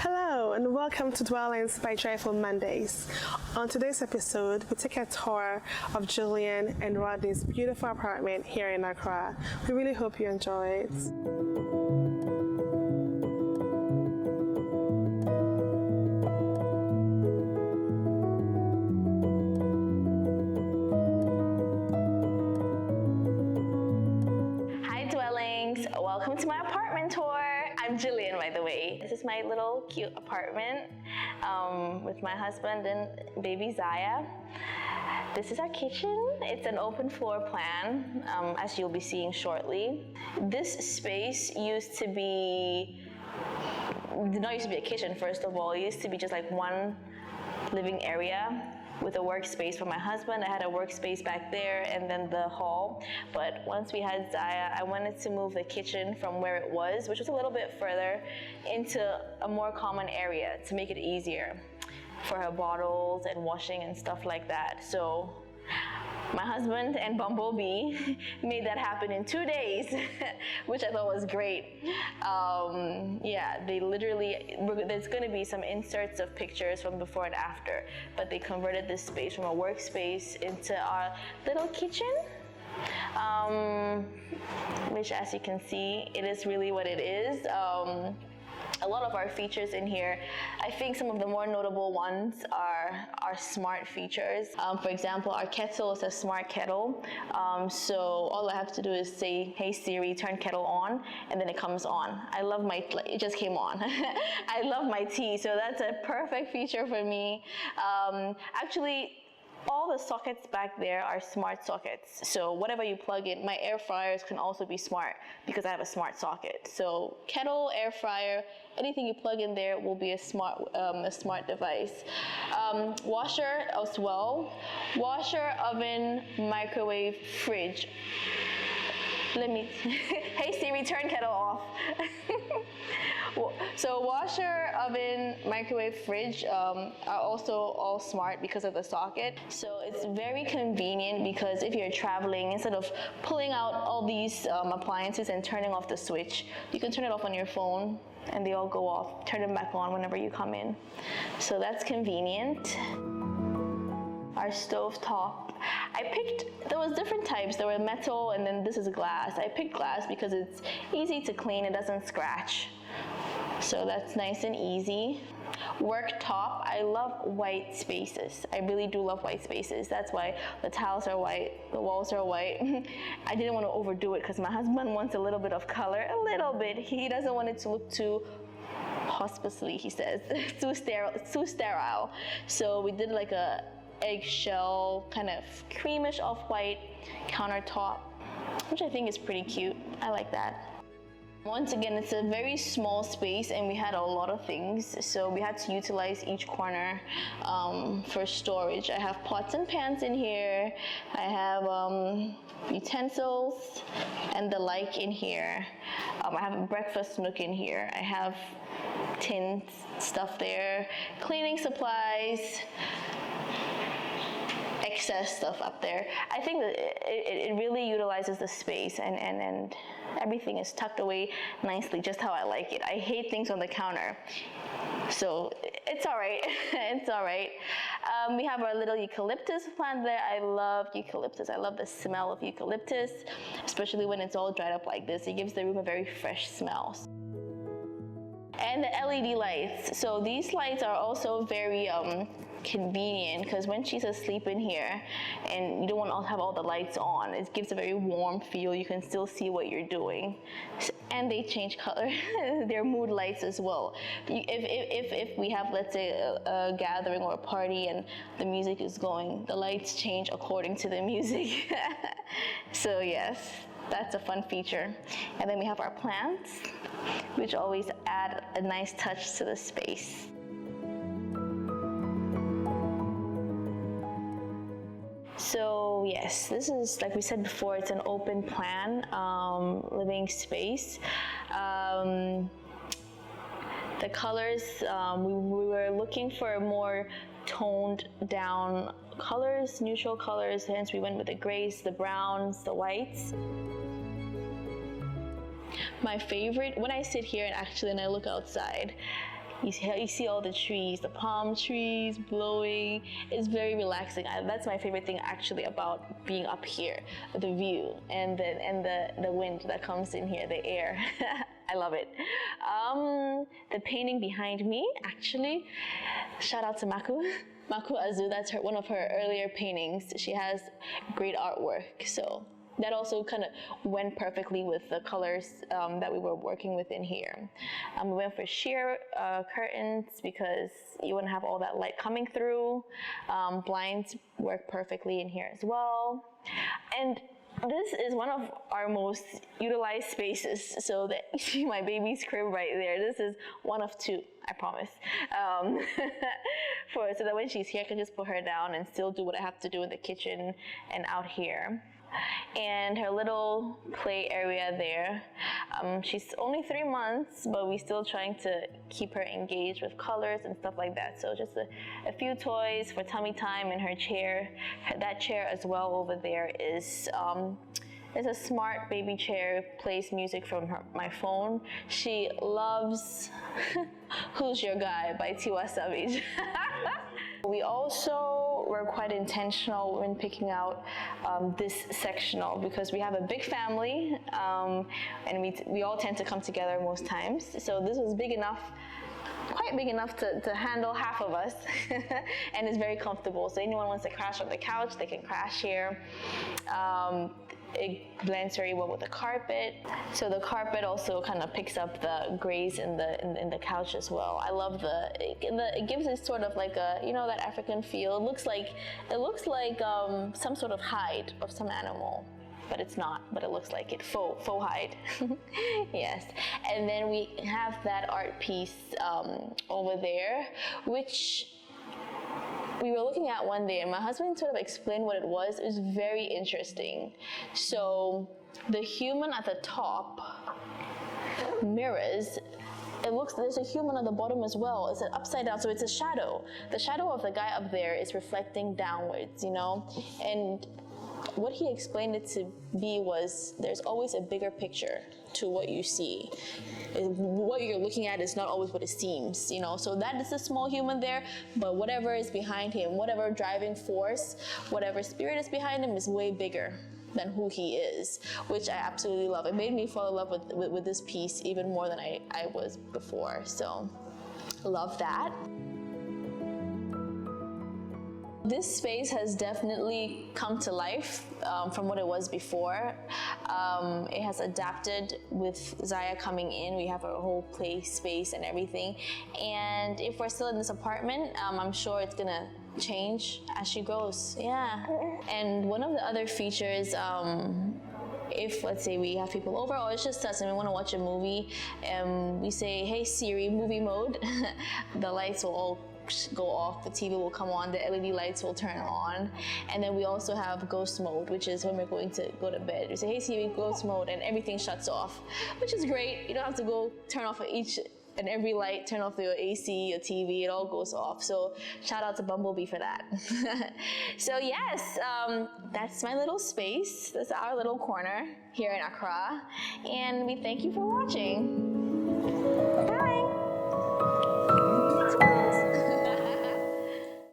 Hello and welcome to Dwellings by Joyful Mondays. On today's episode, we take a tour of Julian and Rodney's beautiful apartment here in Accra. We really hope you enjoy it. Welcome to my apartment tour. I'm Jillian, by the way. This is my little cute apartment with my husband and baby Zaya. This is our kitchen. It's an open floor plan, as you'll be seeing shortly. This space used to be, did not used to be a kitchen, first of all. It used to be just like one living area with a workspace for my husband. I had a workspace back there and then the hall. But once we had Zaya, I wanted to move the kitchen from where it was, which was a little bit further, into a more common area to make it easier for her bottles and washing and stuff like that. So my husband and Bumblebee made that happen in 2 days, which I thought was great. Yeah, they literally, there's going to be some inserts of pictures from before and after, but they converted this space from a workspace into our little kitchen, which, as you can see, it is really what it is. A lot of our features in here, I think some of the more notable ones are our smart features. For example, our kettle is a smart kettle. So all I have to do is say, hey Siri, turn kettle on, and then it comes on. I love it just came on. I love my tea, so that's a perfect feature for me. Actually, all the sockets back there are smart sockets. So whatever you plug in, my air fryers can also be smart because I have a smart socket. So kettle, air fryer, anything you plug in there will be a smart device. Washer as well. Washer, oven, microwave, fridge. Hey Siri, turn kettle off. So washer, oven, microwave, fridge are also all smart because of the socket. So it's very convenient because if you're traveling, instead of pulling out all these appliances and turning off the switch, you can turn it off on your phone and they all go off. Turn them back on whenever you come in. So that's convenient. Our stove top. There was different types. There were metal and then this is glass. I picked glass because it's easy to clean, it doesn't scratch. So that's nice and easy. Worktop, I love white spaces. I really do love white spaces. That's why the tiles are white, the walls are white. I didn't want to overdo it because my husband wants a little bit of color, a little bit. He doesn't want it to look too hospicely, he says, too sterile. So we did like a eggshell, kind of creamish off-white countertop, which I think is pretty cute. I like that. Once again, it's a very small space and we had a lot of things, so we had to utilize each corner for storage. I have pots and pans in here. I have utensils and the like in here. I have a breakfast nook in here. I have tin stuff there, cleaning supplies, excess stuff up there. I think that it really utilizes the space and everything is tucked away nicely, just how I like it. I hate things on the counter, so it's all right. It's all right. We have our little eucalyptus plant there. I love eucalyptus. I love the smell of eucalyptus, especially when it's all dried up like this. It gives the room a very fresh smell. And the LED lights. So these lights are also very convenient because when she's asleep in here and you don't want to have all the lights on, it gives a very warm feel. You can still see what you're doing. And they change color. They're mood lights as well. If we have, let's say, a gathering or a party and the music is going, the lights change according to the music. So yes, that's a fun feature. And then we have our plants, which always add a nice touch to the space. So yes, this is, like we said before, it's an open plan living space. The colors, we were looking for more toned down colors, neutral colors, hence we went with the grays, the browns, the whites. My favorite, when I sit here and I look outside, You see all the trees, the palm trees blowing. It's very relaxing. That's my favorite thing actually about being up here, the view and the wind that comes in here, the air. I love it. The painting behind me, actually, shout out to Maku Azu. That's one of her earlier paintings. She has great artwork, so that also kind of went perfectly with the colors that we were working with in here. We went for sheer curtains because you wouldn't have all that light coming through. Blinds work perfectly in here as well. And this is one of our most utilized spaces. So that you see my baby's crib right there. This is one of two, I promise. So that when she's here, I can just put her down and still do what I have to do in the kitchen and out here. And her little play area there. She's only 3 months, but we're still trying to keep her engaged with colors and stuff like that. So just a few toys for tummy time in her chair. That chair as well over there is a smart baby chair, plays music from my phone. She loves Who's Your Guy by Tiwa Savage. We also were quite intentional when picking out this sectional because we have a big family and we all tend to come together most times. So this was big enough, quite big enough to handle half of us and it's very comfortable. So anyone wants to crash on the couch, they can crash here. It blends very well with the carpet. So the carpet also kind of picks up the grays in the couch as well. I love it gives it sort of like a, you know, that African feel. It looks like some sort of hide of some animal, but it's not, but it looks like it, faux hide. Yes. And then we have that art piece over there, which we were looking at one day and my husband sort of explained what it was. It was very interesting. So the human at the top mirrors, there's a human at the bottom as well. It's an upside down, so it's a shadow. The shadow of the guy up there is reflecting downwards, you know? And what he explained it to be was there's always a bigger picture to what you see. What you're looking at is not always what it seems, you know? So that is a small human there, but whatever is behind him, whatever driving force, whatever spirit is behind him is way bigger than who he is, which I absolutely love. It made me fall in love with this piece even more than I was before. So love that. This space has definitely come to life from what it was before. It has adapted with Zaya coming in. We have a whole play space and everything. And if we're still in this apartment, I'm sure it's gonna change as she grows. Yeah. And one of the other features, if let's say we have people over or it's just us and we want to watch a movie, we say, hey Siri, movie mode, the lights will all go off, the TV will come on, the LED lights will turn on. And then we also have ghost mode, which is when we're going to go to bed. We say, hey Siri, ghost mode, and everything shuts off, which is great. You don't have to go turn off each and every light, turn off your AC, your TV, it all goes off. So shout out to Bumblebee for that. So yes, that's my little space. That's our little corner here in Accra. And we thank you for watching. Bye.